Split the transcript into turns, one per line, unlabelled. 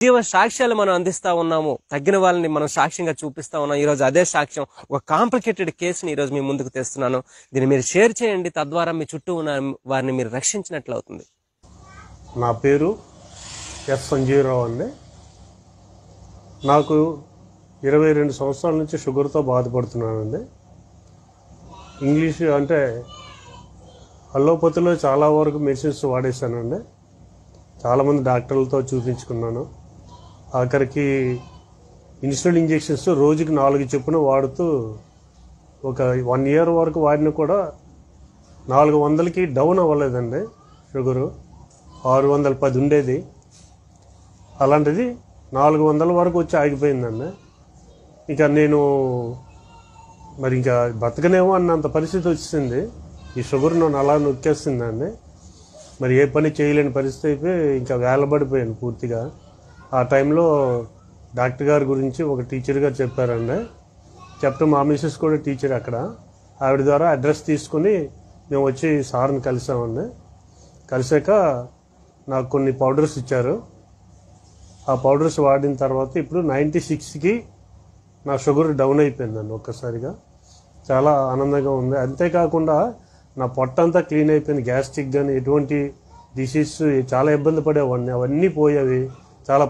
జీవ సాక్ష్యాలు మనం అందిస్తా ఉన్నాము. తగ్గిన వాళ్ళని మనం సాక్ష్యంగా చూపిస్తా ఉన్నాం. ఈరోజు అదే సాక్ష్యం ఒక కాంప్లికేటెడ్ కేసుని ఈరోజు మీ ముందుకు తెస్తున్నాను. దీన్ని మీరు షేర్ చేయండి. తద్వారా మీ చుట్టూ ఉన్న వారిని మీరు రక్షించినట్లు అవుతుంది.
నా పేరు ఎస్ సంజీవరావు అండి. నాకు 22 సంవత్సరాల నుంచి షుగర్తో బాధపడుతున్నానండి. ఇంగ్లీష్ అంటే అల్లోపతిలో చాలా వరకు మెడిసిన్స్ వాడేశానండి. చాలామంది డాక్టర్లతో చూపించుకున్నాను. ఆఖరికి ఇన్సులిన్ ఇంజెక్షన్స్ రోజుకి 4 చొప్పున వాడుతూ ఒక 1 ఇయర్ వరకు వాడిన కూడా 400కి డౌన్ అవ్వలేదండి. షుగరు 610 ఉండేది. అలాంటిది 400 వరకు వచ్చి ఆగిపోయిందండి. ఇక నేను మరి ఇంకా బతకనేమో అన్నంత పరిస్థితి వచ్చింది. ఈ షుగర్ నన్ను అలా నొక్కేస్తుందండి. మరి ఏ పని చేయలేని పరిస్థితి అయిపోయి ఇంకా వేలబడిపోయాను పూర్తిగా. ఆ టైంలో డాక్టర్ గారి గురించి ఒక టీచర్ గారు చెప్పారండి. చెప్పడం మా మిసెస్ కూడా టీచర్ అక్కడ. ఆవిడ ద్వారా అడ్రస్ తీసుకుని మేము వచ్చి సార్ని కలిసామండి. కలిసాక నాకు కొన్ని పౌడర్స్ ఇచ్చారు. ఆ పౌడర్స్ వాడిన తర్వాత ఇప్పుడు 96కి నా షుగర్ డౌన్ అయిపోయిందండి ఒక్కసారిగా. చాలా ఆనందంగా ఉంది. అంతేకాకుండా నా పొట్ట అంతా క్లీన్ అయిపోయింది. గ్యాస్ట్రిక్ కానీ ఎటువంటి డిసీజ్ చాలా ఇబ్బంది పడేవాడిని, అవన్నీ పోయేవి. చాలా